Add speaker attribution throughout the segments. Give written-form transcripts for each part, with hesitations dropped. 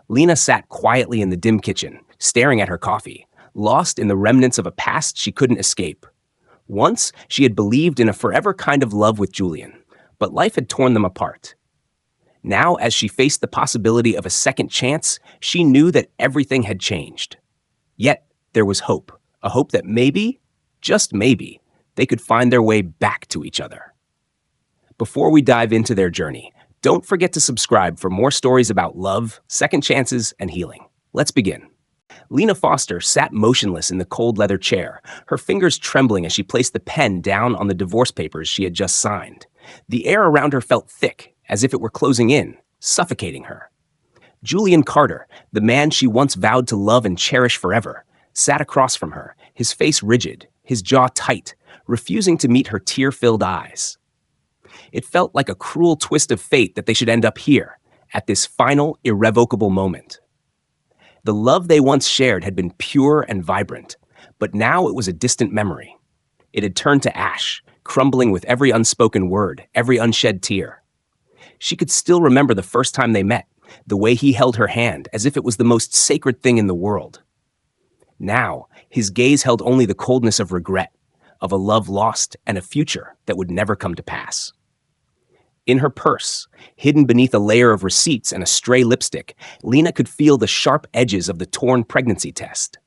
Speaker 1: Lena sat quietly in the dim kitchen, staring at her coffee, lost in the remnants of a past she couldn't escape. Once, she had believed in a forever kind of love with Julian, but life had torn them apart. Now, as she faced the possibility of a second chance, she knew that everything had changed. Yet, there was hope, a hope that maybe, just maybe, they could find their way back to each other. Before we dive into their journey, don't forget to subscribe for more stories about love, second chances, and healing. Let's begin. Lena Foster sat motionless in the cold leather chair, her fingers trembling as she placed the pen down on the divorce papers she had just signed. The air around her felt thick, as if it were closing in, suffocating her. Julian Carter, the man she once vowed to love and cherish forever, sat across from her, his face rigid, his jaw tight, refusing to meet her tear-filled eyes. It felt like a cruel twist of fate that they should end up here, at this final, irrevocable moment. The love they once shared had been pure and vibrant, but now it was a distant memory. It had turned to ash, crumbling with every unspoken word, every unshed tear. She could still remember the first time they met, the way he held her hand as if it was the most sacred thing in the world. Now, his gaze held only the coldness of regret, of a love lost and a future that would never come to pass. In her purse, hidden beneath a layer of receipts and a stray lipstick, Lena could feel the sharp edges of the torn pregnancy test.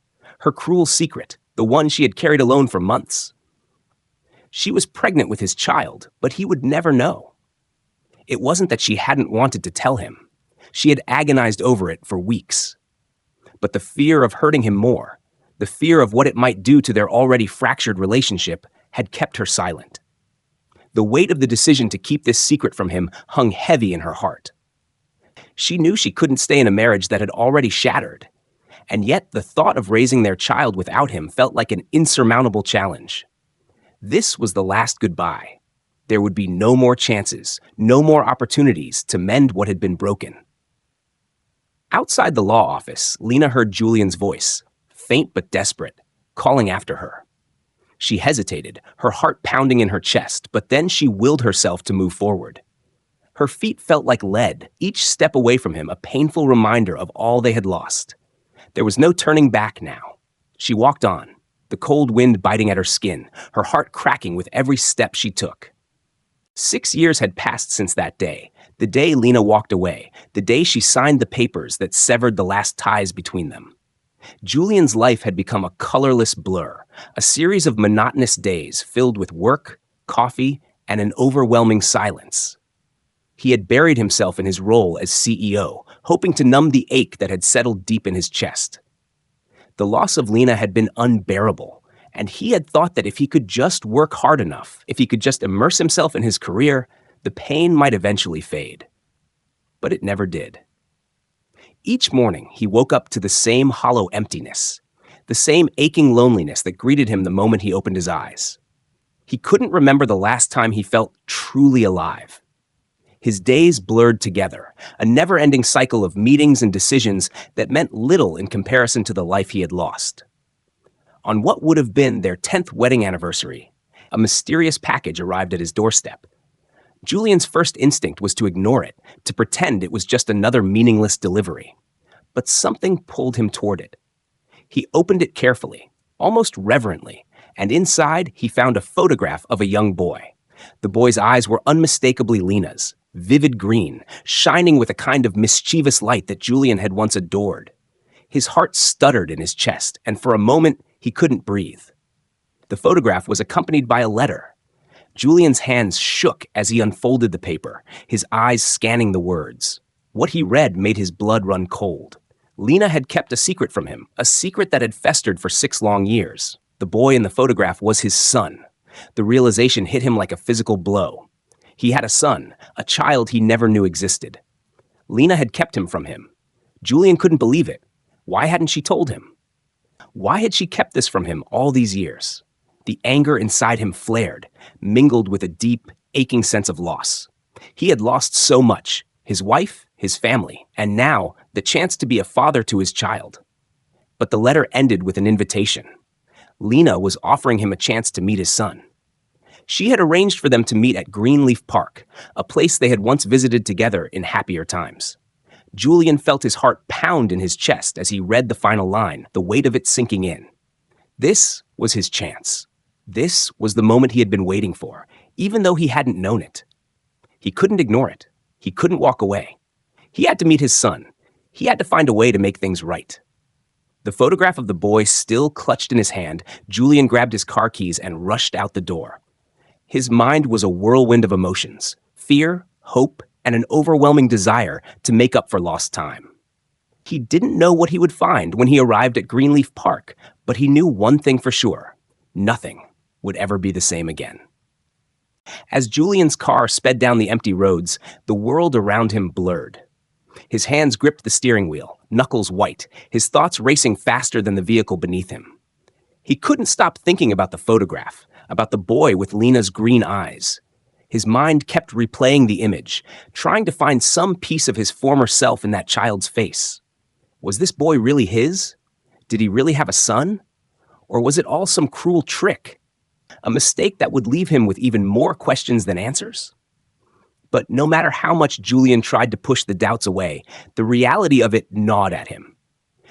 Speaker 1: Her cruel secret, the one she had carried alone for months. She was pregnant with his child, but he would never know. It wasn't that she hadn't wanted to tell him. She had agonized over it for weeks. But the fear of hurting him more, the fear of what it might do to their already fractured relationship, had kept her silent. The weight of the decision to keep this secret from him hung heavy in her heart. She knew she couldn't stay in a marriage that had already shattered, and yet the thought of raising their child without him felt like an insurmountable challenge. This was the last goodbye. There would be no more chances, no more opportunities to mend what had been broken. Outside the law office, Lena heard Julian's voice, faint but desperate, calling after her. She hesitated, her heart pounding in her chest, but then she willed herself to move forward. Her feet felt like lead, each step away from him a painful reminder of all they had lost. There was no turning back now. She walked on, the cold wind biting at her skin, her heart cracking with every step she took. 6 years had passed since that day, the day Lena walked away, the day she signed the papers that severed the last ties between them. Julian's life had become a colorless blur, a series of monotonous days filled with work, coffee, and an overwhelming silence. He had buried himself in his role as CEO, hoping to numb the ache that had settled deep in his chest. The loss of Lena had been unbearable, and he had thought that if he could just work hard enough, if he could just immerse himself in his career, the pain might eventually fade. But it never did. Each morning, he woke up to the same hollow emptiness, the same aching loneliness that greeted him the moment he opened his eyes. He couldn't remember the last time he felt truly alive. His days blurred together, a never-ending cycle of meetings and decisions that meant little in comparison to the life he had lost. On what would have been their 10th wedding anniversary, a mysterious package arrived at his doorstep. Julian's first instinct was to ignore it, to pretend it was just another meaningless delivery. But something pulled him toward it. He opened it carefully, almost reverently, and inside he found a photograph of a young boy. The boy's eyes were unmistakably Lena's, vivid green, shining with a kind of mischievous light that Julian had once adored. His heart stuttered in his chest, and for a moment he couldn't breathe. The photograph was accompanied by a letter. Julian's hands shook as he unfolded the paper, his eyes scanning the words. What he read made his blood run cold. Lena had kept a secret from him, a secret that had festered for 6 long years. The boy in the photograph was his son. The realization hit him like a physical blow. He had a son, a child he never knew existed. Lena had kept him from him. Julian couldn't believe it. Why hadn't she told him? Why had she kept this from him all these years? The anger inside him flared, mingled with a deep, aching sense of loss. He had lost so much, his wife, his family, and now the chance to be a father to his child. But the letter ended with an invitation. Lena was offering him a chance to meet his son. She had arranged for them to meet at Greenleaf Park, a place they had once visited together in happier times. Julian felt his heart pound in his chest as he read the final line, the weight of it sinking in. This was his chance. This was the moment he had been waiting for, even though he hadn't known it. He couldn't ignore it. He couldn't walk away. He had to meet his son. He had to find a way to make things right. The photograph of the boy still clutched in his hand, Julian grabbed his car keys and rushed out the door. His mind was a whirlwind of emotions, fear, hope, and an overwhelming desire to make up for lost time. He didn't know what he would find when he arrived at Greenleaf Park, but he knew one thing for sure: nothing would ever be the same again. As Julian's car sped down the empty roads, the world around him blurred. His hands gripped the steering wheel, knuckles white, his thoughts racing faster than the vehicle beneath him. He couldn't stop thinking about the photograph, about the boy with Lena's green eyes. His mind kept replaying the image, trying to find some piece of his former self in that child's face. Was this boy really his? Did he really have a son? Or was it all some cruel trick? A mistake that would leave him with even more questions than answers? But no matter how much Julian tried to push the doubts away, the reality of it gnawed at him.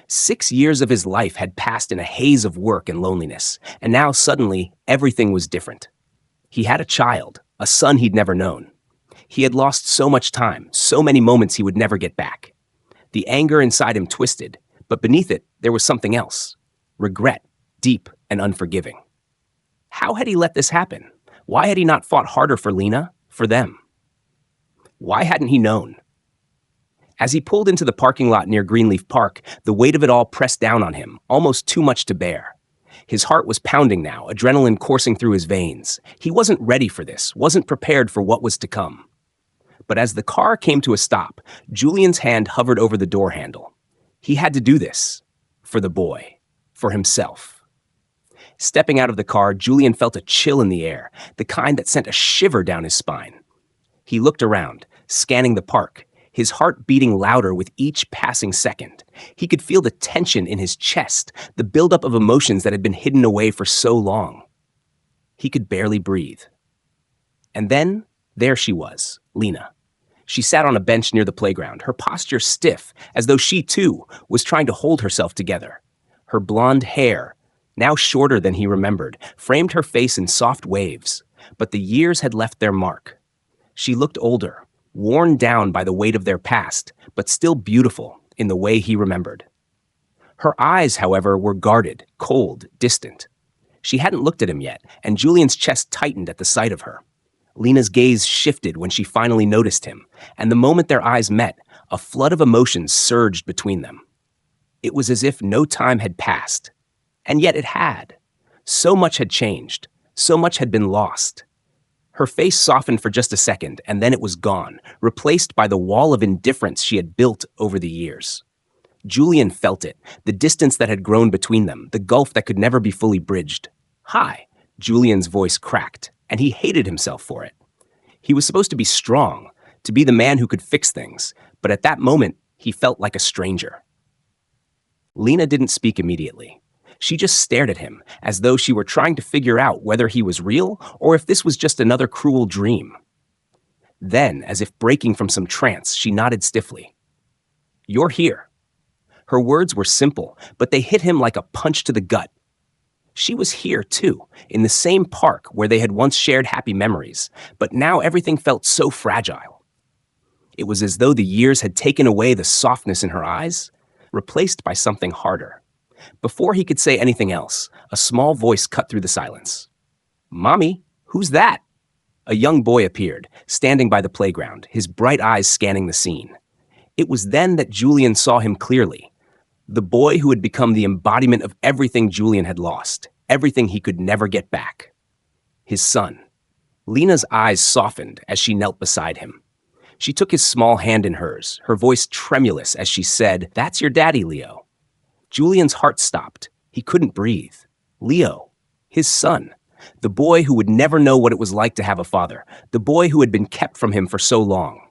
Speaker 1: 6 years of his life had passed in a haze of work and loneliness, and now suddenly everything was different. He had a child, a son he'd never known. He had lost so much time, so many moments he would never get back. The anger inside him twisted, but beneath it, there was something else. Regret, deep and unforgiving. How had he let this happen? Why had he not fought harder for Lena, for them? Why hadn't he known? As he pulled into the parking lot near Greenleaf Park, the weight of it all pressed down on him, almost too much to bear. His heart was pounding now, adrenaline coursing through his veins. He wasn't ready for this, wasn't prepared for what was to come. But as the car came to a stop, Julian's hand hovered over the door handle. He had to do this. For the boy. For himself. Stepping out of the car, Julian felt a chill in the air, the kind that sent a shiver down his spine. He looked around, scanning the park, his heart beating louder with each passing second. He could feel the tension in his chest, the buildup of emotions that had been hidden away for so long. He could barely breathe. And then, there she was, Lena. She sat on a bench near the playground, her posture stiff, as though she, too, was trying to hold herself together. Her blonde hair, now shorter than he remembered, framed her face in soft waves, but the years had left their mark. She looked older, worn down by the weight of their past, but still beautiful in the way he remembered. Her eyes, however, were guarded, cold, distant. She hadn't looked at him yet, and Julian's chest tightened at the sight of her. Lena's gaze shifted when she finally noticed him, and the moment their eyes met, a flood of emotions surged between them. It was as if no time had passed. And yet it had. So much had changed. So much had been lost. Her face softened for just a second, and then it was gone, replaced by the wall of indifference she had built over the years. Julian felt it, the distance that had grown between them, the gulf that could never be fully bridged. "Hi," Julian's voice cracked, and he hated himself for it. He was supposed to be strong, to be the man who could fix things, but at that moment, he felt like a stranger. Lena didn't speak immediately. She just stared at him, as though she were trying to figure out whether he was real or if this was just another cruel dream. Then, as if breaking from some trance, she nodded stiffly. "You're here." Her words were simple, but they hit him like a punch to the gut. She was here, too, in the same park where they had once shared happy memories, but now everything felt so fragile. It was as though the years had taken away the softness in her eyes, replaced by something harder. Before he could say anything else, a small voice cut through the silence. "Mommy, who's that?" A young boy appeared, standing by the playground, his bright eyes scanning the scene. It was then that Julian saw him clearly. The boy who had become the embodiment of everything Julian had lost, everything he could never get back. His son. Lena's eyes softened as she knelt beside him. She took his small hand in hers, her voice tremulous as she said, "That's your daddy, Leo." Julian's heart stopped. He couldn't breathe. Leo, his son, the boy who would never know what it was like to have a father, the boy who had been kept from him for so long.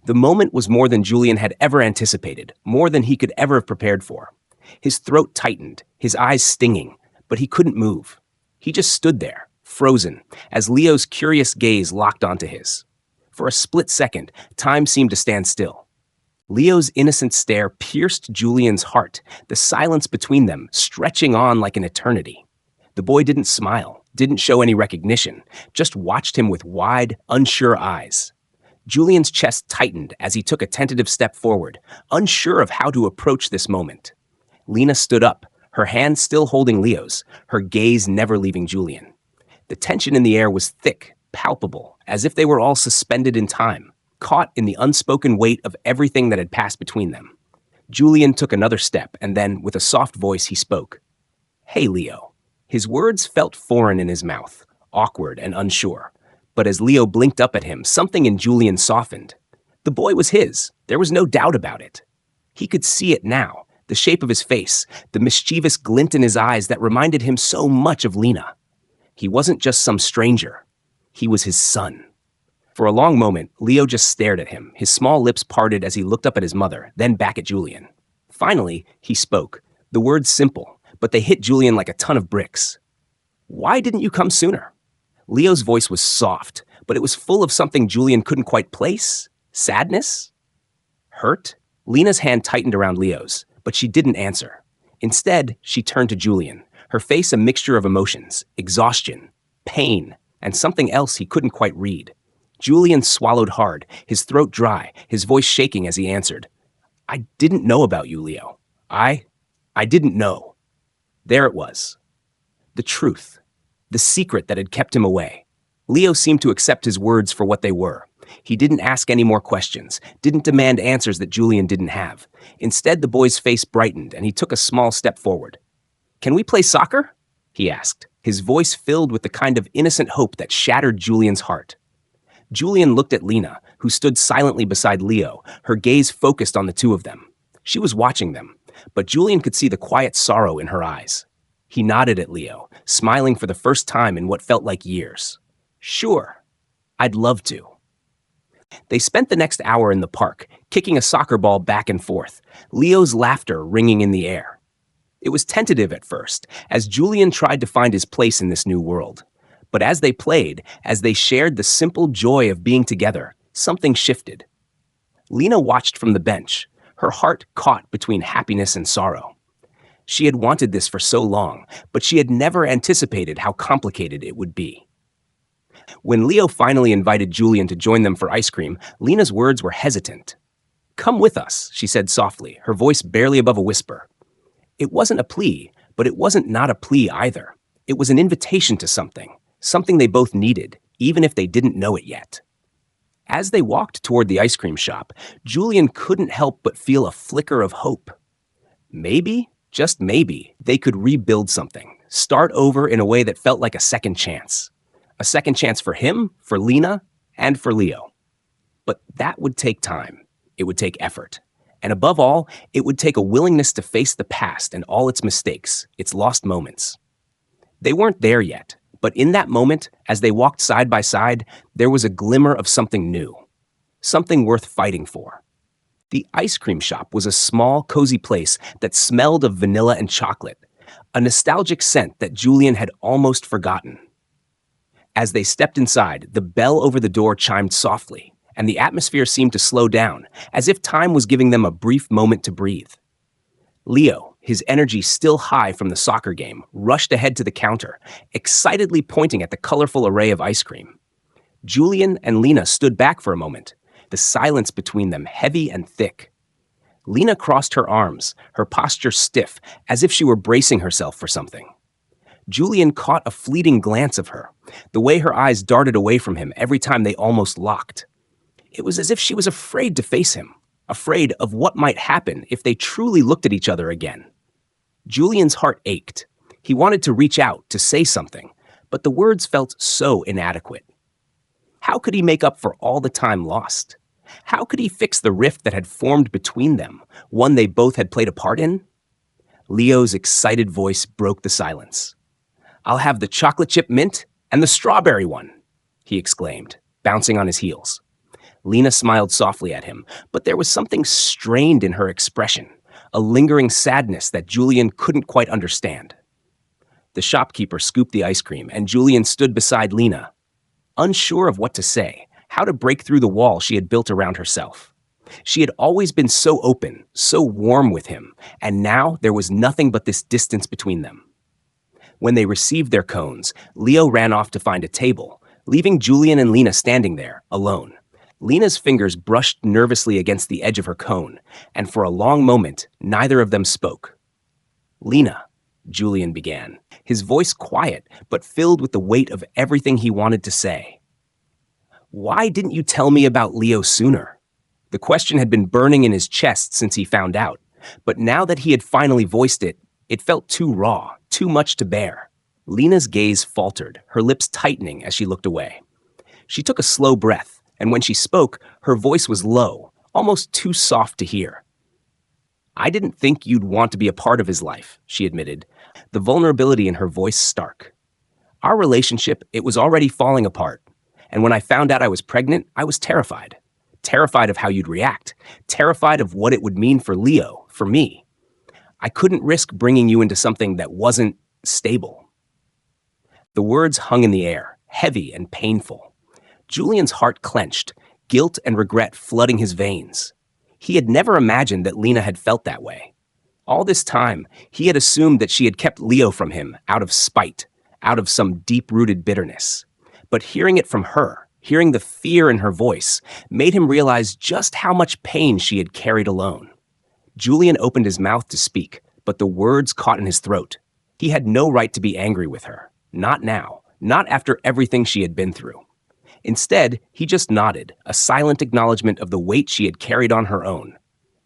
Speaker 1: The moment was more than Julian had ever anticipated, more than he could ever have prepared for. His throat tightened, his eyes stinging, but he couldn't move. He just stood there, frozen, as Leo's curious gaze locked onto his. For a split second, time seemed to stand still. Leo's innocent stare pierced Julian's heart, the silence between them stretching on like an eternity. The boy didn't smile, didn't show any recognition, just watched him with wide, unsure eyes. Julian's chest tightened as he took a tentative step forward, unsure of how to approach this moment. Lena stood up, her hand still holding Leo's, her gaze never leaving Julian. The tension in the air was thick, palpable, as if they were all suspended in time, caught in the unspoken weight of everything that had passed between them. Julian took another step, and then, with a soft voice, he spoke. "Hey, Leo." His words felt foreign in his mouth, awkward and unsure. But as Leo blinked up at him, something in Julian softened. The boy was his. There was no doubt about it. He could see it now, the shape of his face, the mischievous glint in his eyes that reminded him so much of Lena. He wasn't just some stranger. He was his son. For a long moment, Leo just stared at him, his small lips parted as he looked up at his mother, then back at Julian. Finally, he spoke, the words simple, but they hit Julian like a ton of bricks. "Why didn't you come sooner?" Leo's voice was soft, but it was full of something Julian couldn't quite place. Sadness? Hurt? Lena's hand tightened around Leo's, but she didn't answer. Instead, she turned to Julian, her face a mixture of emotions, exhaustion, pain, and something else he couldn't quite read. Julian swallowed hard, his throat dry, his voice shaking as he answered. "I didn't know about you, Leo. I didn't know." There it was. The truth. The secret that had kept him away. Leo seemed to accept his words for what they were. He didn't ask any more questions, didn't demand answers that Julian didn't have. Instead, the boy's face brightened, and he took a small step forward. "Can we play soccer?" he asked, his voice filled with the kind of innocent hope that shattered Julian's heart. Julian looked at Lena, who stood silently beside Leo, her gaze focused on the two of them. She was watching them, but Julian could see the quiet sorrow in her eyes. He nodded at Leo, smiling for the first time in what felt like years. "Sure, I'd love to." They spent the next hour in the park, kicking a soccer ball back and forth, Leo's laughter ringing in the air. It was tentative at first, as Julian tried to find his place in this new world. But as they played, as they shared the simple joy of being together, something shifted. Lena watched from the bench, her heart caught between happiness and sorrow. She had wanted this for so long, but she had never anticipated how complicated it would be. When Leo finally invited Julian to join them for ice cream, Lena's words were hesitant. "Come with us," she said softly, her voice barely above a whisper. It wasn't a plea, but it wasn't not a plea either. It was an invitation to something they both needed, even if they didn't know it yet. As they walked toward the ice cream shop, Julian couldn't help but feel a flicker of hope. Maybe, just maybe, they could rebuild something, start over in a way that felt like a second chance. A second chance for him, for Lena, and for Leo. But that would take time. It would take effort. And above all, it would take a willingness to face the past and all its mistakes, its lost moments. They weren't there yet, but in that moment, as they walked side by side, there was a glimmer of something new. Something worth fighting for. The ice cream shop was a small, cozy place that smelled of vanilla and chocolate, a nostalgic scent that Julian had almost forgotten. As they stepped inside, the bell over the door chimed softly, and the atmosphere seemed to slow down, as if time was giving them a brief moment to breathe. Leo, his energy still high from the soccer game, rushed ahead to the counter, excitedly pointing at the colorful array of ice cream. Julian and Lena stood back for a moment, the silence between them heavy and thick. Lena crossed her arms, her posture stiff, as if she were bracing herself for something. Julian caught a fleeting glance of her, the way her eyes darted away from him every time they almost locked. It was as if she was afraid to face him, afraid of what might happen if they truly looked at each other again. Julian's heart ached. He wanted to reach out, to say something, but the words felt so inadequate. How could he make up for all the time lost? How could he fix the rift that had formed between them, one they both had played a part in? Leo's excited voice broke the silence. "I'll have the chocolate chip mint and the strawberry one," he exclaimed, bouncing on his heels. Lena smiled softly at him, but there was something strained in her expression, a lingering sadness that Julian couldn't quite understand. The shopkeeper scooped the ice cream, and Julian stood beside Lena, unsure of what to say, how to break through the wall she had built around herself. She had always been so open, so warm with him, and now there was nothing but this distance between them. When they received their cones, Leo ran off to find a table, leaving Julian and Lena standing there, alone. Lena's fingers brushed nervously against the edge of her cone, and for a long moment, neither of them spoke. "Lena," Julian began, his voice quiet but filled with the weight of everything he wanted to say. "Why didn't you tell me about Leo sooner?" The question had been burning in his chest since he found out, but now that he had finally voiced it, it felt too raw, too much to bear. Lena's gaze faltered, her lips tightening as she looked away. She took a slow breath, and when she spoke, her voice was low, almost too soft to hear. "I didn't think you'd want to be a part of his life," she admitted, the vulnerability in her voice stark. "Our relationship, it was already falling apart, and when I found out I was pregnant, I was terrified. Terrified of how you'd react, terrified of what it would mean for Leo, for me. I couldn't risk bringing you into something that wasn't stable." The words hung in the air, heavy and painful. Julian's heart clenched, guilt and regret flooding his veins. He had never imagined that Lena had felt that way. All this time, he had assumed that she had kept Leo from him out of spite, out of some deep-rooted bitterness. But hearing it from her, hearing the fear in her voice, made him realize just how much pain she had carried alone. Julian opened his mouth to speak, but the words caught in his throat. He had no right to be angry with her. Not now, not after everything she had been through. Instead, he just nodded, a silent acknowledgement of the weight she had carried on her own.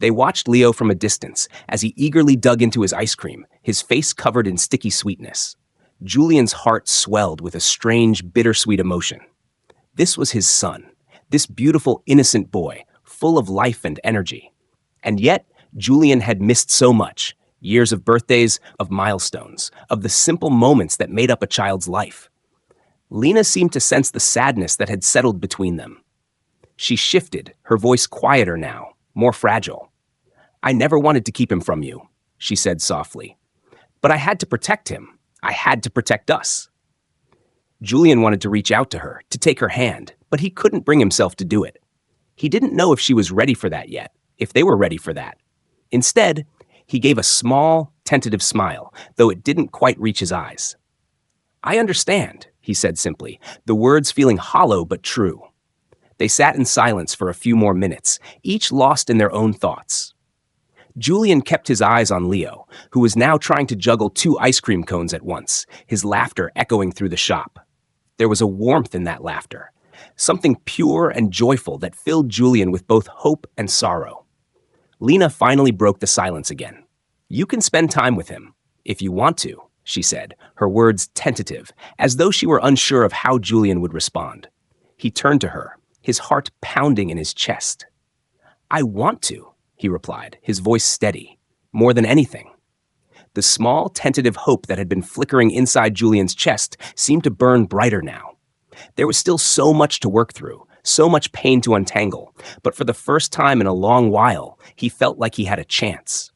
Speaker 1: They watched Leo from a distance as he eagerly dug into his ice cream, his face covered in sticky sweetness. Julian's heart swelled with a strange, bittersweet emotion. This was his son, this beautiful, innocent boy, full of life and energy. And yet, Julian had missed so much. Years of birthdays, of milestones, of the simple moments that made up a child's life. Lena seemed to sense the sadness that had settled between them. She shifted, her voice quieter now, more fragile. "I never wanted to keep him from you," she said softly. "But I had to protect him. I had to protect us." Julian wanted to reach out to her, to take her hand, but he couldn't bring himself to do it. He didn't know if she was ready for that yet, if they were ready for that. Instead, he gave a small, tentative smile, though it didn't quite reach his eyes. "I understand," he said simply, the words feeling hollow but true. They sat in silence for a few more minutes, each lost in their own thoughts. Julian kept his eyes on Leo, who was now trying to juggle 2 ice cream cones at once, his laughter echoing through the shop. There was a warmth in that laughter, something pure and joyful that filled Julian with both hope and sorrow. Lena finally broke the silence again. "You can spend time with him, if you want to," she said, her words tentative, as though she were unsure of how Julian would respond. He turned to her, his heart pounding in his chest. "I want to," he replied, his voice steady, more than anything. The small, tentative hope that had been flickering inside Julian's chest seemed to burn brighter now. There was still so much to work through, so much pain to untangle, but for the first time in a long while, he felt like he had a chance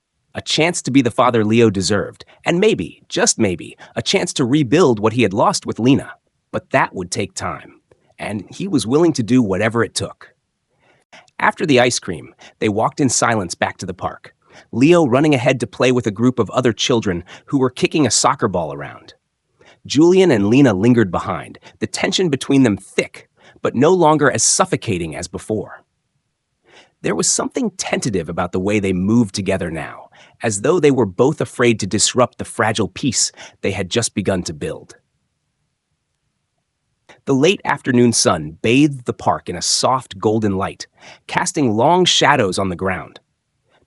Speaker 1: to be the father Leo deserved, and maybe, just maybe, a chance to rebuild what he had lost with Lena. But that would take time, and he was willing to do whatever it took. After the ice cream, they walked in silence back to the park, Leo running ahead to play with a group of other children who were kicking a soccer ball around. Julian and Lena lingered behind, the tension between them thick, but no longer as suffocating as before. There was something tentative about the way they moved together now, as though they were both afraid to disrupt the fragile peace they had just begun to build. The late afternoon sun bathed the park in a soft golden light, casting long shadows on the ground.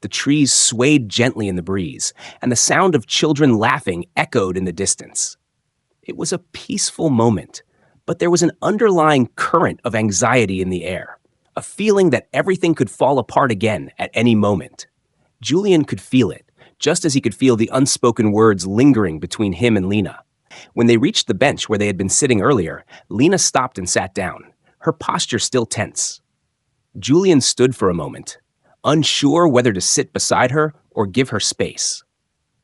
Speaker 1: The trees swayed gently in the breeze, and the sound of children laughing echoed in the distance. It was a peaceful moment, but there was an underlying current of anxiety in the air, a feeling that everything could fall apart again at any moment. Julian could feel it, just as he could feel the unspoken words lingering between him and Lena. When they reached the bench where they had been sitting earlier, Lena stopped and sat down, her posture still tense. Julian stood for a moment, unsure whether to sit beside her or give her space.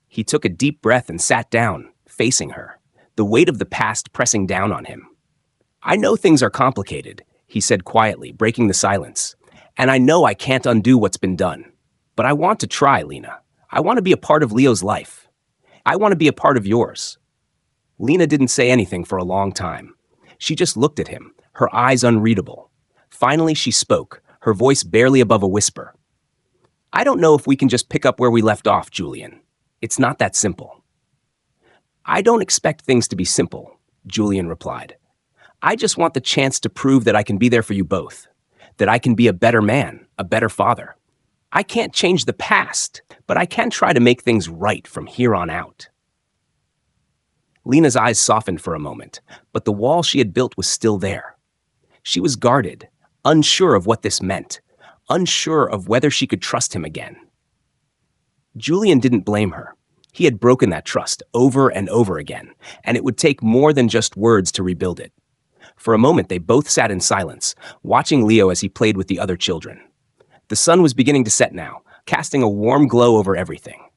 Speaker 1: He took a deep breath and sat down, facing her, the weight of the past pressing down on him. "I know things are complicated," he said quietly, breaking the silence, And I know I can't undo what's been done. But I want to try, Lena. I want to be a part of Leo's life. I want to be a part of yours. Lena didn't say anything for a long time. She just looked at him, her eyes unreadable. Finally, she spoke, her voice barely above a whisper. I don't know if we can just pick up where we left off, Julian. It's not that simple. I don't expect things to be simple, Julian replied. I just want the chance to prove that I can be there for you both, that I can be a better man, a better father. I can't change the past, but I can try to make things right from here on out. Lena's eyes softened for a moment, but the wall she had built was still there. She was guarded, unsure of what this meant, unsure of whether she could trust him again. Julian didn't blame her. He had broken that trust over and over again, and it would take more than just words to rebuild it. For a moment, they both sat in silence, watching Leo as he played with the other children. The sun was beginning to set now, casting a warm glow over everything.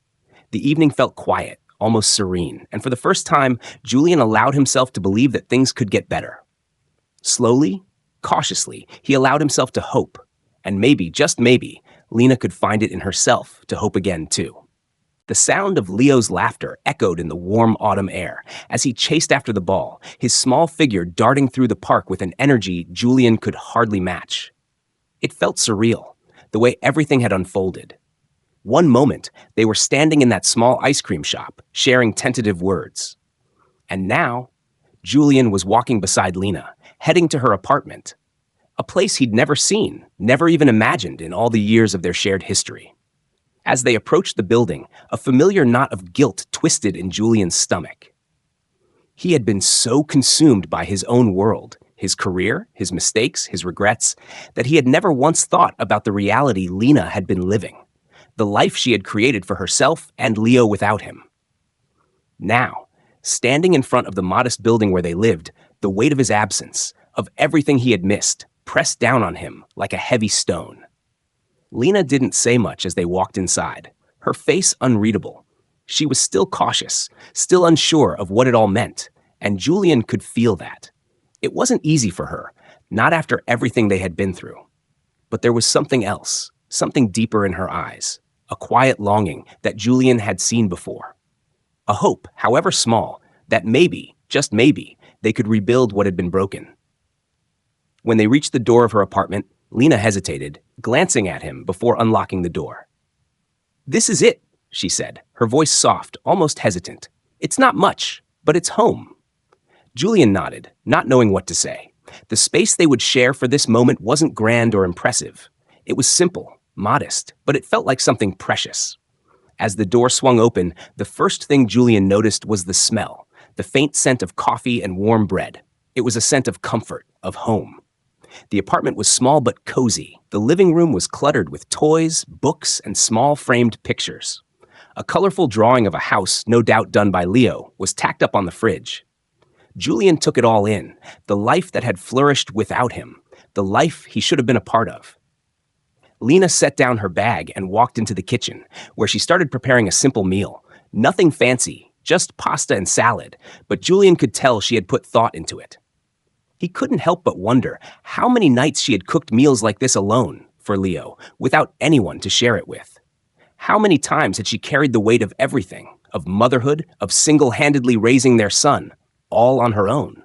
Speaker 1: The evening felt quiet, almost serene, and for the first time, Julian allowed himself to believe that things could get better. Slowly, cautiously, he allowed himself to hope, and maybe, just maybe, Lena could find it in herself to hope again, too. The sound of Leo's laughter echoed in the warm autumn air as he chased after the ball, his small figure darting through the park with an energy Julian could hardly match. It felt surreal, the way everything had unfolded. One moment, they were standing in that small ice cream shop, sharing tentative words. And now, Julian was walking beside Lena, heading to her apartment, a place he'd never seen, never even imagined in all the years of their shared history. As they approached the building, a familiar knot of guilt twisted in Julian's stomach. He had been so consumed by his own world, his career, his mistakes, his regrets, that he had never once thought about the reality Lena had been living, the life she had created for herself and Leo without him. Now, standing in front of the modest building where they lived, the weight of his absence, of everything he had missed, pressed down on him like a heavy stone. Lena didn't say much as they walked inside, her face unreadable. She was still cautious, still unsure of what it all meant, and Julian could feel that. It wasn't easy for her, not after everything they had been through. But there was something else, something deeper in her eyes, a quiet longing that Julian had seen before. A hope, however small, that maybe, just maybe, they could rebuild what had been broken. When they reached the door of her apartment, Lena hesitated, glancing at him before unlocking the door. "This is it," she said, her voice soft, almost hesitant. "It's not much, but it's home." Julian nodded, not knowing what to say. The space they would share for this moment wasn't grand or impressive. It was simple, modest, but it felt like something precious. As the door swung open, the first thing Julian noticed was the smell, the faint scent of coffee and warm bread. It was a scent of comfort, of home. The apartment was small but cozy. The living room was cluttered with toys, books, and small framed pictures. A colorful drawing of a house, no doubt done by Leo, was tacked up on the fridge. Julian took it all in, the life that had flourished without him, the life he should have been a part of. Lena set down her bag and walked into the kitchen, where she started preparing a simple meal. Nothing fancy, just pasta and salad, but Julian could tell she had put thought into it. He couldn't help but wonder how many nights she had cooked meals like this alone, for Leo, without anyone to share it with. How many times had she carried the weight of everything, of motherhood, of single-handedly raising their son, all on her own?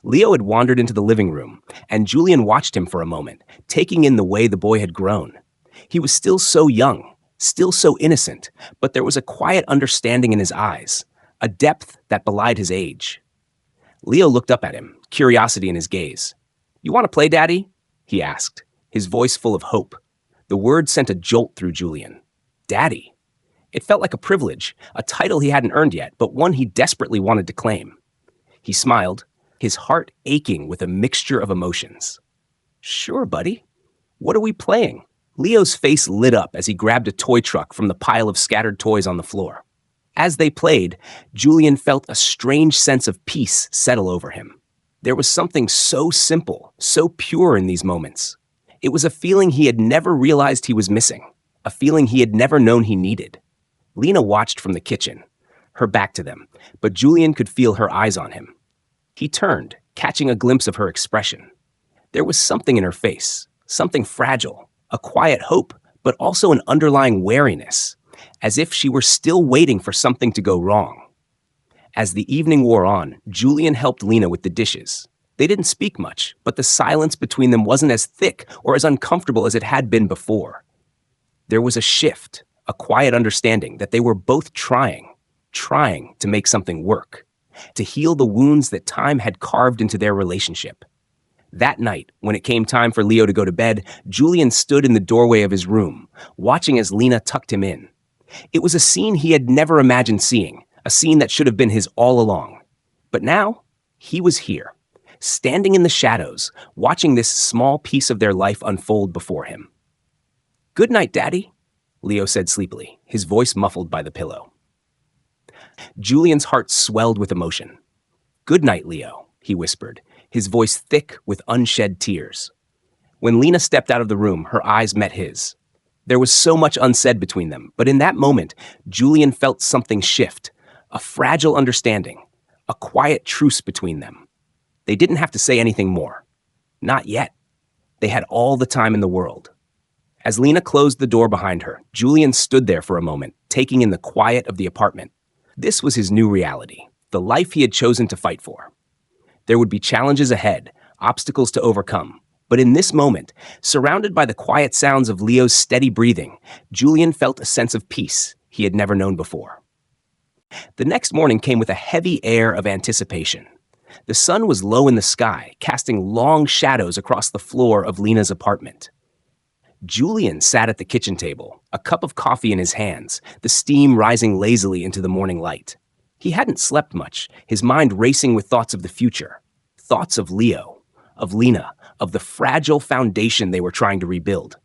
Speaker 1: Leo had wandered into the living room, and Julian watched him for a moment, taking in the way the boy had grown. He was still so young, still so innocent, but there was a quiet understanding in his eyes, a depth that belied his age. Leo looked up at him, curiosity in his gaze. "You want to play, Daddy?" he asked, his voice full of hope. The word sent a jolt through Julian. Daddy. It felt like a privilege, a title he hadn't earned yet, but one he desperately wanted to claim. He smiled, his heart aching with a mixture of emotions. "Sure, buddy. What are we playing?" Leo's face lit up as he grabbed a toy truck from the pile of scattered toys on the floor. As they played, Julian felt a strange sense of peace settle over him. There was something so simple, so pure in these moments. It was a feeling he had never realized he was missing, a feeling he had never known he needed. Lena watched from the kitchen, her back to them, but Julian could feel her eyes on him. He turned, catching a glimpse of her expression. There was something in her face, something fragile, a quiet hope, but also an underlying wariness, as if she were still waiting for something to go wrong. As the evening wore on, Julian helped Lena with the dishes. They didn't speak much, but the silence between them wasn't as thick or as uncomfortable as it had been before. There was a shift, a quiet understanding that they were both trying to make something work, to heal the wounds that time had carved into their relationship. That night, when it came time for Leo to go to bed, Julian stood in the doorway of his room, watching as Lena tucked him in. It was a scene he had never imagined seeing, a scene that should have been his all along. But now, he was here, standing in the shadows, watching this small piece of their life unfold before him. "Good night, Daddy," Leo said sleepily, his voice muffled by the pillow. Julian's heart swelled with emotion. "Good night, Leo," he whispered, his voice thick with unshed tears. When Lena stepped out of the room, her eyes met his. There was so much unsaid between them, but in that moment, Julian felt something shift, a fragile understanding, a quiet truce between them. They didn't have to say anything more. Not yet. They had all the time in the world. As Lena closed the door behind her, Julian stood there for a moment, taking in the quiet of the apartment. This was his new reality, the life he had chosen to fight for. There would be challenges ahead, obstacles to overcome. But in this moment, surrounded by the quiet sounds of Leo's steady breathing, Julian felt a sense of peace he had never known before. The next morning came with a heavy air of anticipation. The sun was low in the sky, casting long shadows across the floor of Lena's apartment. Julian sat at the kitchen table, a cup of coffee in his hands, the steam rising lazily into the morning light. He hadn't slept much, his mind racing with thoughts of the future. Thoughts of Leo, of Lena, of the fragile foundation they were trying to rebuild.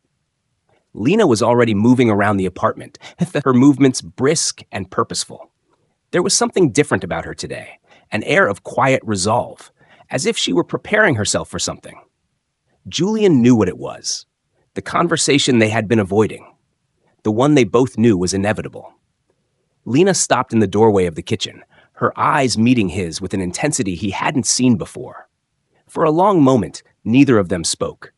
Speaker 1: Lena was already moving around the apartment, her movements brisk and purposeful. There was something different about her today, an air of quiet resolve, as if she were preparing herself for something. Julian knew what it was, the conversation they had been avoiding, the one they both knew was inevitable. Lena stopped in the doorway of the kitchen, her eyes meeting his with an intensity he hadn't seen before. For a long moment, neither of them spoke.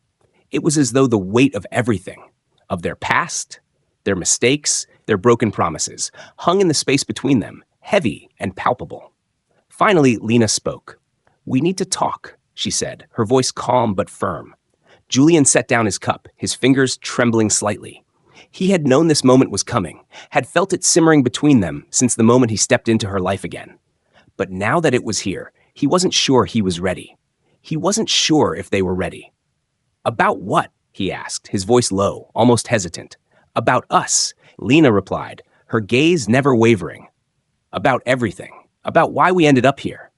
Speaker 1: It was as though the weight of everything, of their past, their mistakes, their broken promises, hung in the space between them, heavy and palpable. Finally, Lena spoke. "We need to talk," she said, her voice calm but firm. Julian set down his cup, his fingers trembling slightly. He had known this moment was coming, had felt it simmering between them since the moment he stepped into her life again. But now that it was here, he wasn't sure he was ready. He wasn't sure if they were ready. "About what?" he asked, his voice low, almost hesitant. "About us," Lena replied, her gaze never wavering. "About everything. About why we ended up here."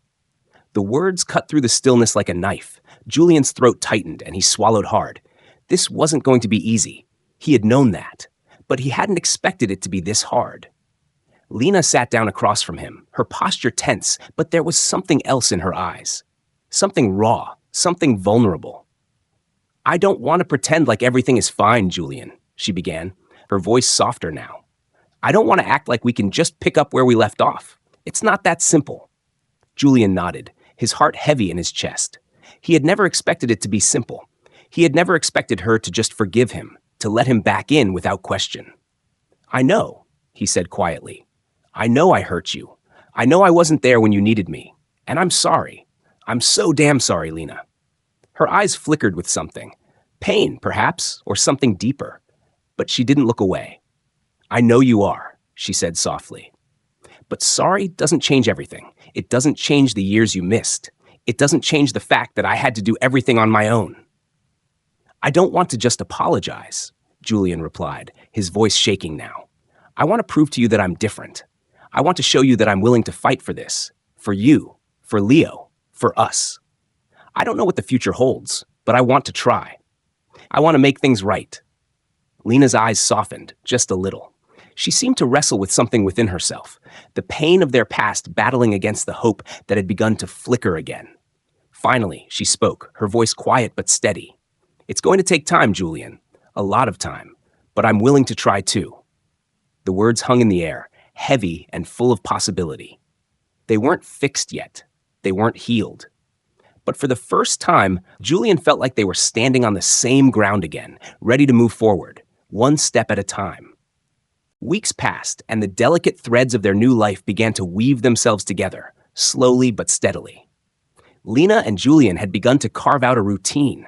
Speaker 1: The words cut through the stillness like a knife. Julian's throat tightened and he swallowed hard. This wasn't going to be easy. He had known that, but he hadn't expected it to be this hard. Lena sat down across from him, her posture tense, but there was something else in her eyes. Something raw, something vulnerable. "I don't want to pretend like everything is fine, Julian," she began, her voice softer now. "I don't want to act like we can just pick up where we left off. It's not that simple." Julian nodded, his heart heavy in his chest. He had never expected it to be simple. He had never expected her to just forgive him, to let him back in without question. "I know," he said quietly. "I know I hurt you. I know I wasn't there when you needed me. And I'm sorry. I'm so damn sorry, Lena." Her eyes flickered with something. Pain, perhaps, or something deeper. But she didn't look away. "I know you are," she said softly. "But sorry doesn't change everything. It doesn't change the years you missed. It doesn't change the fact that I had to do everything on my own." "I don't want to just apologize," Julian replied, his voice shaking now. "I want to prove to you that I'm different. I want to show you that I'm willing to fight for this. For you. For Leo. For us. I don't know what the future holds, but I want to try. I want to make things right." Lena's eyes softened, just a little. She seemed to wrestle with something within herself, the pain of their past battling against the hope that had begun to flicker again. Finally, she spoke, her voice quiet but steady. "It's going to take time, Julian. A lot of time. But I'm willing to try too." The words hung in the air, heavy and full of possibility. They weren't fixed yet. They weren't healed. But for the first time, Julian felt like they were standing on the same ground again, ready to move forward, one step at a time. Weeks passed, and the delicate threads of their new life began to weave themselves together, slowly but steadily. Lena and Julian had begun to carve out a routine,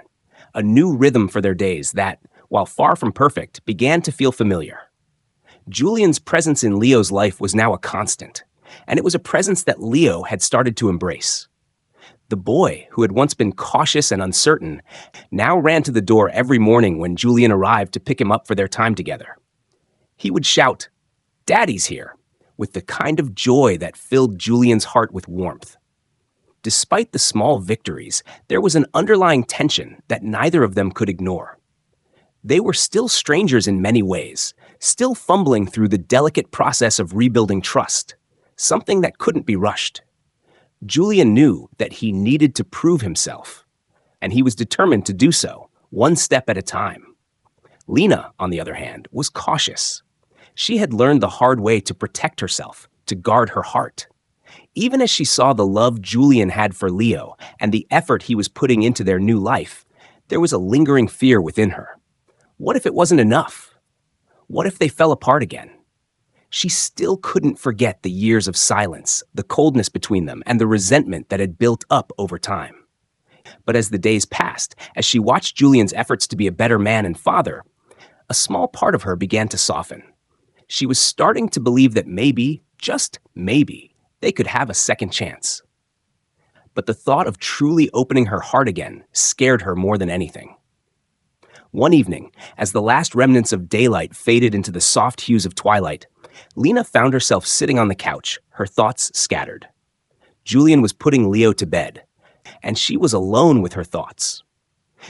Speaker 1: a new rhythm for their days that, while far from perfect, began to feel familiar. Julian's presence in Leo's life was now a constant, and it was a presence that Leo had started to embrace. The boy, who had once been cautious and uncertain, now ran to the door every morning when Julian arrived to pick him up for their time together. He would shout, "Daddy's here," with the kind of joy that filled Julian's heart with warmth. Despite the small victories, there was an underlying tension that neither of them could ignore. They were still strangers in many ways, still fumbling through the delicate process of rebuilding trust, something that couldn't be rushed. Julian knew that he needed to prove himself, and he was determined to do so, one step at a time. Lena, on the other hand, was cautious. She had learned the hard way to protect herself, to guard her heart. Even as she saw the love Julian had for Leo and the effort he was putting into their new life, there was a lingering fear within her. What if it wasn't enough? What if they fell apart again? She still couldn't forget the years of silence, the coldness between them, and the resentment that had built up over time. But as the days passed, as she watched Julian's efforts to be a better man and father, a small part of her began to soften. She was starting to believe that maybe, just maybe, they could have a second chance. But the thought of truly opening her heart again scared her more than anything. One evening, as the last remnants of daylight faded into the soft hues of twilight, Lena found herself sitting on the couch, her thoughts scattered. Julian was putting Leo to bed, and she was alone with her thoughts.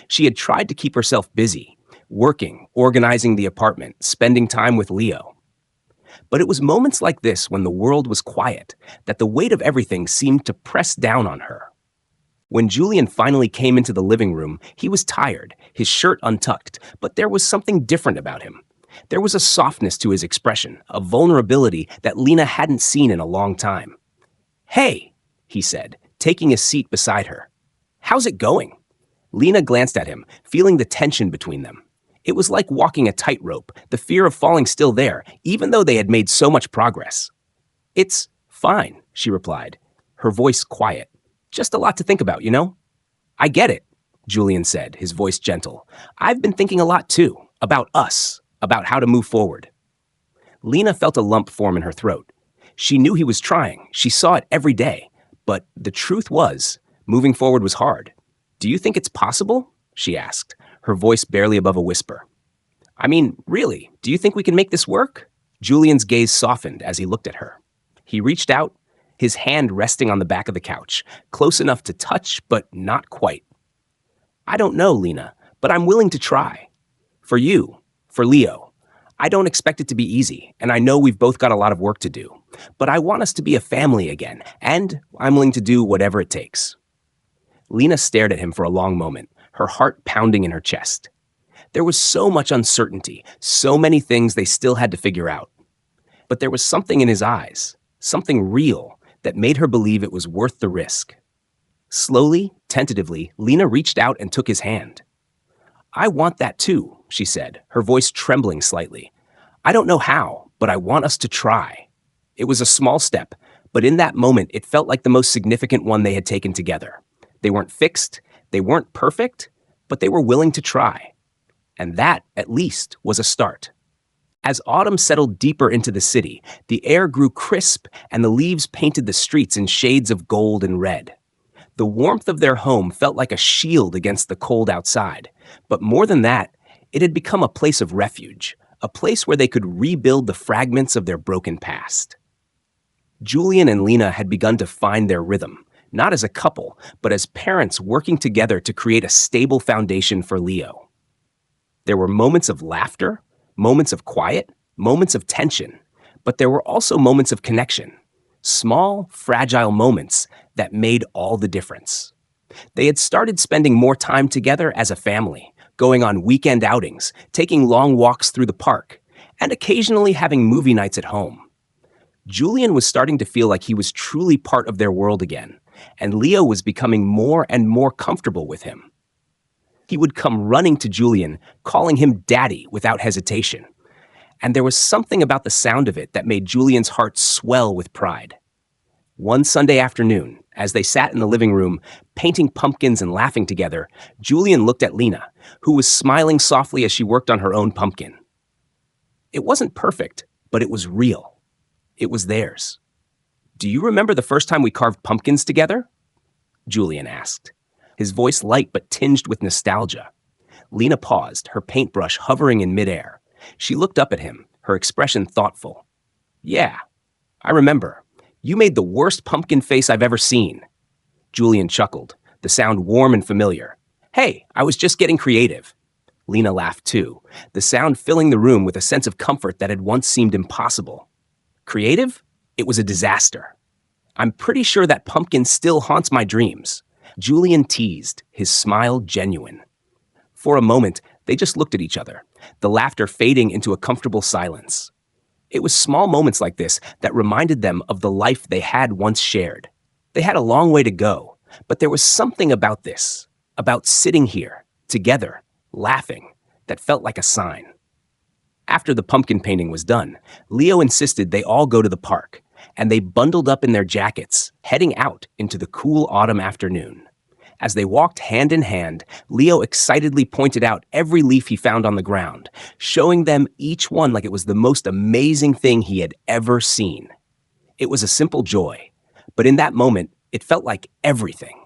Speaker 1: She had tried to keep herself busy, working, organizing the apartment, spending time with Leo. But it was moments like this, when the world was quiet, that the weight of everything seemed to press down on her. When Julian finally came into the living room, he was tired, his shirt untucked, but there was something different about him. There was a softness to his expression, a vulnerability that Lena hadn't seen in a long time. "Hey," he said, taking a seat beside her. "How's it going?" Lena glanced at him, feeling the tension between them. It was like walking a tightrope, the fear of falling still there, even though they had made so much progress. "It's fine," she replied, her voice quiet. "Just a lot to think about, you know?" "I get it," Julian said, his voice gentle. "I've been thinking a lot too, about us, about how to move forward." Lena felt a lump form in her throat. She knew he was trying, she saw it every day, but the truth was, moving forward was hard. "Do you think it's possible?" she asked, her voice barely above a whisper. "I mean, really, do you think we can make this work?" Julian's gaze softened as he looked at her. He reached out, his hand resting on the back of the couch, close enough to touch, but not quite. "I don't know, Lena, but I'm willing to try. For you, for Leo. I don't expect it to be easy, and I know we've both got a lot of work to do. But I want us to be a family again, and I'm willing to do whatever it takes." Lena stared at him for a long moment, her heart pounding in her chest. There was so much uncertainty, so many things they still had to figure out. But there was something in his eyes, something real, that made her believe it was worth the risk. Slowly, tentatively, Lena reached out and took his hand. "I want that too," she said, her voice trembling slightly. "I don't know how, but I want us to try." It was a small step, but in that moment it felt like the most significant one they had taken together. They weren't fixed, they weren't perfect, but they were willing to try. And that, at least, was a start. As autumn settled deeper into the city, the air grew crisp and the leaves painted the streets in shades of gold and red. The warmth of their home felt like a shield against the cold outside, but more than that, it had become a place of refuge, a place where they could rebuild the fragments of their broken past. Julian and Lena had begun to find their rhythm, not as a couple, but as parents working together to create a stable foundation for Leo. There were moments of laughter, moments of quiet, moments of tension, but there were also moments of connection, small, fragile moments that made all the difference. They had started spending more time together as a family, going on weekend outings, taking long walks through the park, and occasionally having movie nights at home. Julian was starting to feel like he was truly part of their world again, and Leo was becoming more and more comfortable with him. He would come running to Julian, calling him daddy without hesitation. And there was something about the sound of it that made Julian's heart swell with pride. One Sunday afternoon, as they sat in the living room, painting pumpkins and laughing together, Julian looked at Lena, who was smiling softly as she worked on her own pumpkin. It wasn't perfect, but it was real. It was theirs. "Do you remember the first time we carved pumpkins together?" Julian asked, his voice light but tinged with nostalgia. Lena paused, her paintbrush hovering in midair. She looked up at him, her expression thoughtful. "Yeah, I remember. You made the worst pumpkin face I've ever seen." Julian chuckled, the sound warm and familiar. "Hey, I was just getting creative." Lena laughed too, the sound filling the room with a sense of comfort that had once seemed impossible. "Creative? It was a disaster. I'm pretty sure that pumpkin still haunts my dreams." Julian teased, his smile genuine. For a moment, they just looked at each other, the laughter fading into a comfortable silence. It was small moments like this that reminded them of the life they had once shared. They had a long way to go, but there was something about this, about sitting here, together, laughing, that felt like a sign. After the pumpkin painting was done, Leo insisted they all go to the park, and they bundled up in their jackets, heading out into the cool autumn afternoon. As they walked hand in hand, Leo excitedly pointed out every leaf he found on the ground, showing them each one like it was the most amazing thing he had ever seen. It was a simple joy, but in that moment, it felt like everything.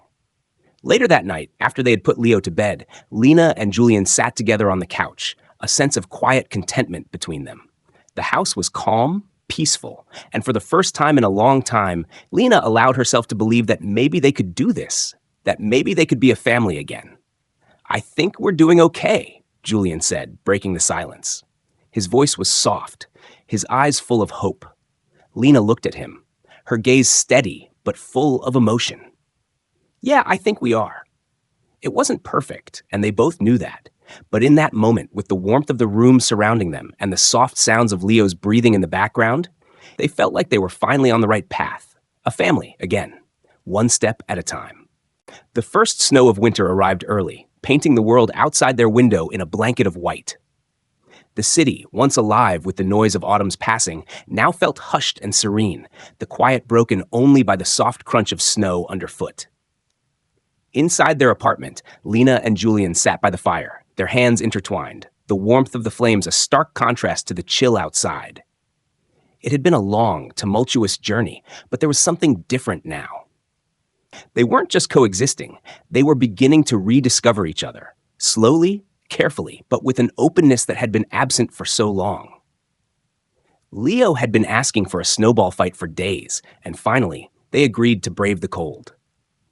Speaker 1: Later that night, after they had put Leo to bed, Lena and Julian sat together on the couch, a sense of quiet contentment between them. The house was calm, peaceful, and for the first time in a long time, Lena allowed herself to believe that maybe they could do this, that maybe they could be a family again. "I think we're doing okay," Julian said, breaking the silence. His voice was soft, his eyes full of hope. Lena looked at him, her gaze steady but full of emotion. "Yeah, I think we are." It wasn't perfect, and they both knew that. But in that moment, with the warmth of the room surrounding them and the soft sounds of Leo's breathing in the background, they felt like they were finally on the right path. A family, again, one step at a time. The first snow of winter arrived early, painting the world outside their window in a blanket of white. The city, once alive with the noise of autumn's passing, now felt hushed and serene, the quiet broken only by the soft crunch of snow underfoot. Inside their apartment, Lena and Julian sat by the fire, their hands intertwined, the warmth of the flames a stark contrast to the chill outside. It had been a long, tumultuous journey, but there was something different now. They weren't just coexisting, they were beginning to rediscover each other, slowly, carefully, but with an openness that had been absent for so long. Leo had been asking for a snowball fight for days, and finally, they agreed to brave the cold.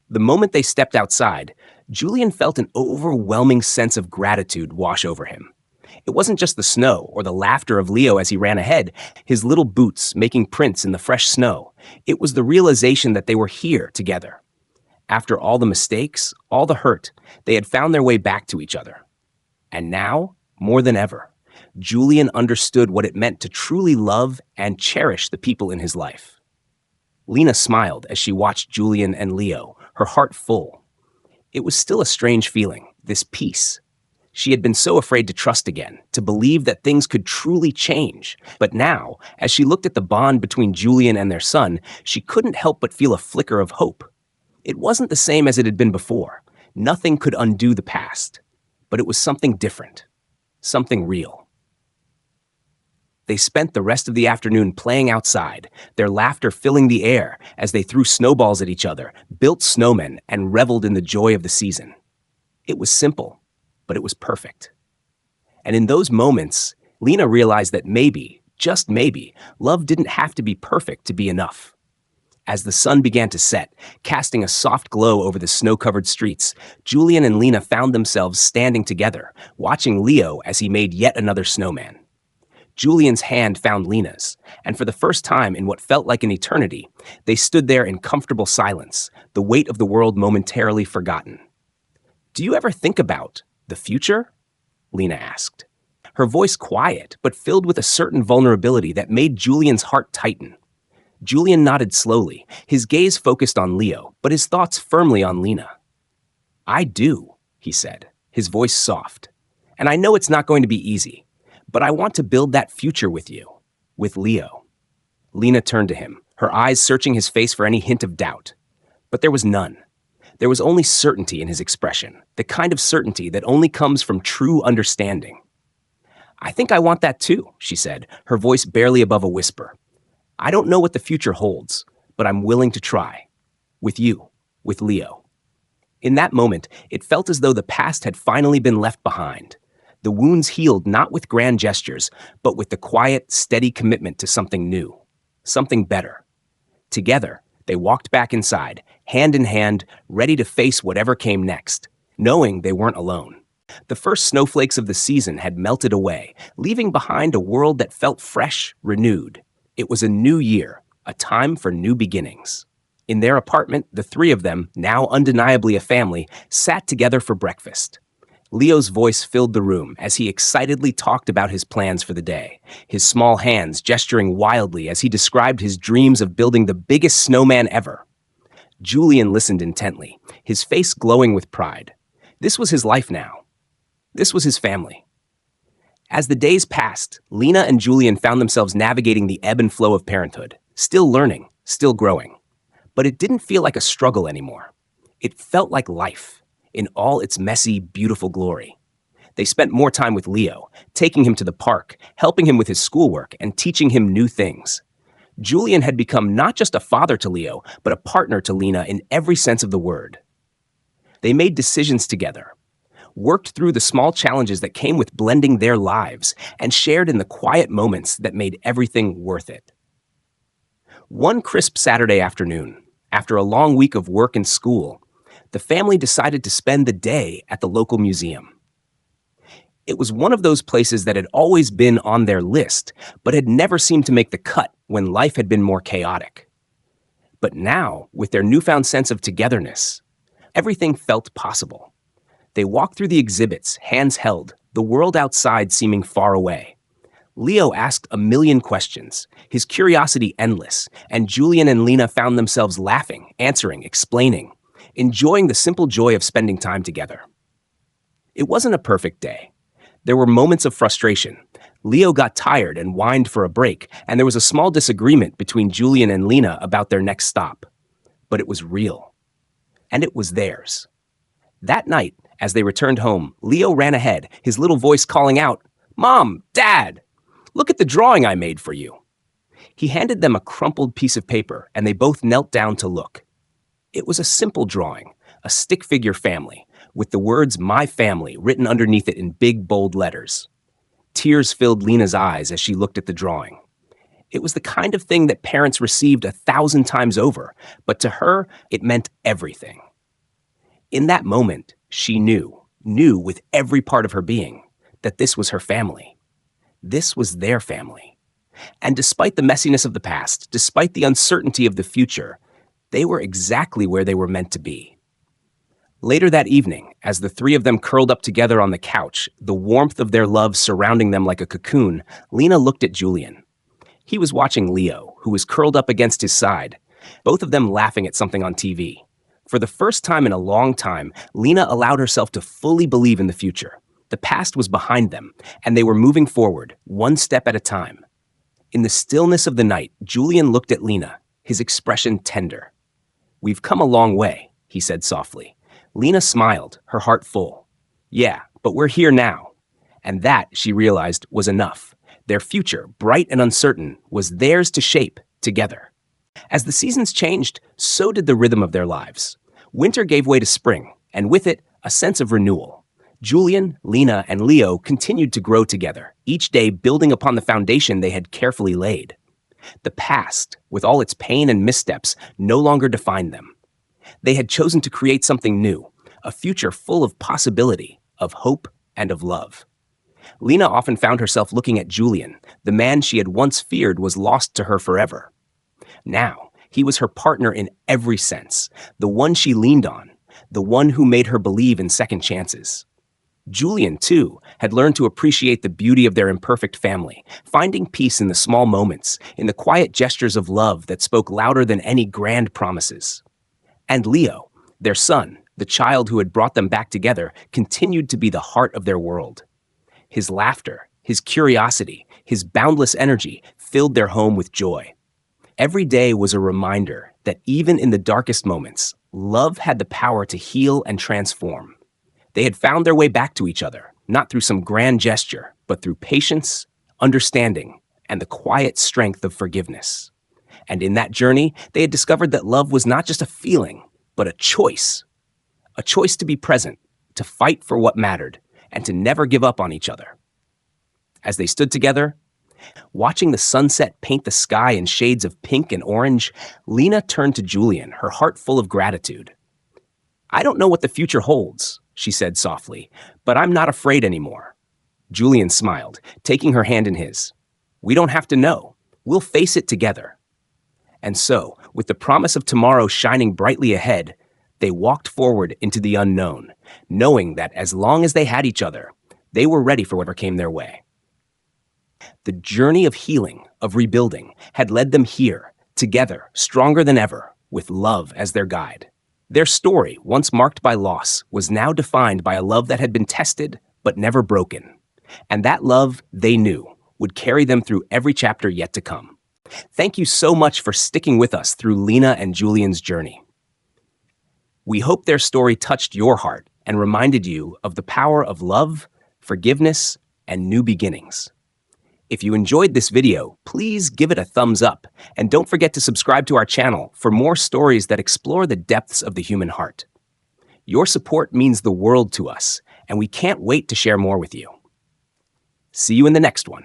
Speaker 1: The moment they stepped outside, Julian felt an overwhelming sense of gratitude wash over him. It wasn't just the snow or the laughter of Leo as he ran ahead, his little boots making prints in the fresh snow. It was the realization that they were here together. After all the mistakes, all the hurt, they had found their way back to each other. And now, more than ever, Julian understood what it meant to truly love and cherish the people in his life. Lena smiled as she watched Julian and Leo, her heart full. It was still a strange feeling, this peace. She had been so afraid to trust again, to believe that things could truly change. But now, as she looked at the bond between Julian and their son, she couldn't help but feel a flicker of hope. It wasn't the same as it had been before. Nothing could undo the past. But it was something different, something real. They spent the rest of the afternoon playing outside, their laughter filling the air as they threw snowballs at each other, built snowmen, and reveled in the joy of the season. It was simple, but it was perfect. And in those moments, Lena realized that maybe, just maybe, love didn't have to be perfect to be enough. As the sun began to set, casting a soft glow over the snow-covered streets, Julian and Lena found themselves standing together, watching Leo as he made yet another snowman. Julian's hand found Lena's, and for the first time in what felt like an eternity, they stood there in comfortable silence, the weight of the world momentarily forgotten. "Do you ever think about the future?" Lena asked. Her voice quiet, but filled with a certain vulnerability that made Julian's heart tighten. Julian nodded slowly, his gaze focused on Leo, but his thoughts firmly on Lena. I do, he said, his voice soft. And I know it's not going to be easy, but I want to build that future with you, with Leo. Lena turned to him, her eyes searching his face for any hint of doubt. But there was none. There was only certainty in his expression, the kind of certainty that only comes from true understanding. I think I want that too, she said, her voice barely above a whisper. I don't know what the future holds, but I'm willing to try. With you, with Leo. In that moment, it felt as though the past had finally been left behind. The wounds healed not with grand gestures, but with the quiet, steady commitment to something new, something better. Together, they walked back inside, hand in hand, ready to face whatever came next, knowing they weren't alone. The first snowflakes of the season had melted away, leaving behind a world that felt fresh, renewed. It was a new year, a time for new beginnings. In their apartment, the three of them, now undeniably a family, sat together for breakfast. Leo's voice filled the room as he excitedly talked about his plans for the day, his small hands gesturing wildly as he described his dreams of building the biggest snowman ever. Julian listened intently, his face glowing with pride. This was his life now. This was his family. As the days passed, Lena and Julian found themselves navigating the ebb and flow of parenthood, still learning, still growing. But it didn't feel like a struggle anymore. It felt like life, in all its messy, beautiful glory. They spent more time with Leo, taking him to the park, helping him with his schoolwork, and teaching him new things. Julian had become not just a father to Leo, but a partner to Lena in every sense of the word. They made decisions together, worked through the small challenges that came with blending their lives, and shared in the quiet moments that made everything worth it. One crisp Saturday afternoon, after a long week of work and school, the family decided to spend the day at the local museum. It was one of those places that had always been on their list, but had never seemed to make the cut when life had been more chaotic. But now, with their newfound sense of togetherness, everything felt possible. They walked through the exhibits, hands held, the world outside seeming far away. Leo asked a million questions, his curiosity endless, and Julian and Lena found themselves laughing, answering, explaining, enjoying the simple joy of spending time together. It wasn't a perfect day. There were moments of frustration. Leo got tired and whined for a break, and there was a small disagreement between Julian and Lena about their next stop. But it was real. And it was theirs. That night, as they returned home, Leo ran ahead, his little voice calling out, "Mom, Dad, look at the drawing I made for you." He handed them a crumpled piece of paper, and they both knelt down to look. It was a simple drawing, a stick figure family, with the words "My Family" written underneath it in big, bold letters. Tears filled Lena's eyes as she looked at the drawing. It was the kind of thing that parents received 1,000 times over, but to her, it meant everything. In that moment, she knew with every part of her being, that this was her family. This was their family. And despite the messiness of the past, despite the uncertainty of the future, they were exactly where they were meant to be. Later that evening, as the three of them curled up together on the couch, the warmth of their love surrounding them like a cocoon, Lena looked at Julian. He was watching Leo, who was curled up against his side, both of them laughing at something on TV. For the first time in a long time, Lena allowed herself to fully believe in the future. The past was behind them, and they were moving forward, one step at a time. In the stillness of the night, Julian looked at Lena, his expression tender. "We've come a long way," he said softly. Lena smiled, her heart full. "Yeah, but we're here now." And that, she realized, was enough. Their future, bright and uncertain, was theirs to shape together. As the seasons changed, so did the rhythm of their lives. Winter gave way to spring, and with it, a sense of renewal. Julian, Lena, and Leo continued to grow together, each day building upon the foundation they had carefully laid. The past, with all its pain and missteps, no longer defined them. They had chosen to create something new, a future full of possibility, of hope, and of love. Lena often found herself looking at Julian, the man she had once feared was lost to her forever. Now, he was her partner in every sense, the one she leaned on, the one who made her believe in second chances. Julian, too, had learned to appreciate the beauty of their imperfect family, finding peace in the small moments, in the quiet gestures of love that spoke louder than any grand promises. And Leo, their son, the child who had brought them back together, continued to be the heart of their world. His laughter, his curiosity, his boundless energy filled their home with joy. Every day was a reminder that even in the darkest moments, love had the power to heal and transform. They had found their way back to each other, not through some grand gesture, but through patience, understanding, and the quiet strength of forgiveness. And in that journey, they had discovered that love was not just a feeling, but a choice to be present, to fight for what mattered, and to never give up on each other. As they stood together, watching the sunset paint the sky in shades of pink and orange, Lena turned to Julian, her heart full of gratitude. "I don't know what the future holds," she said softly, "but I'm not afraid anymore." Julian smiled, taking her hand in his. "We don't have to know. We'll face it together." And so, with the promise of tomorrow shining brightly ahead, they walked forward into the unknown, knowing that as long as they had each other, they were ready for whatever came their way. The journey of healing, of rebuilding, had led them here, together, stronger than ever, with love as their guide. Their story, once marked by loss, was now defined by a love that had been tested but never broken. And that love, they knew, would carry them through every chapter yet to come. Thank you so much for sticking with us through Lena and Julian's journey. We hope their story touched your heart and reminded you of the power of love, forgiveness, and new beginnings. If you enjoyed this video, please give it a thumbs up, and don't forget to subscribe to our channel for more stories that explore the depths of the human heart. Your support means the world to us, and we can't wait to share more with you. See you in the next one.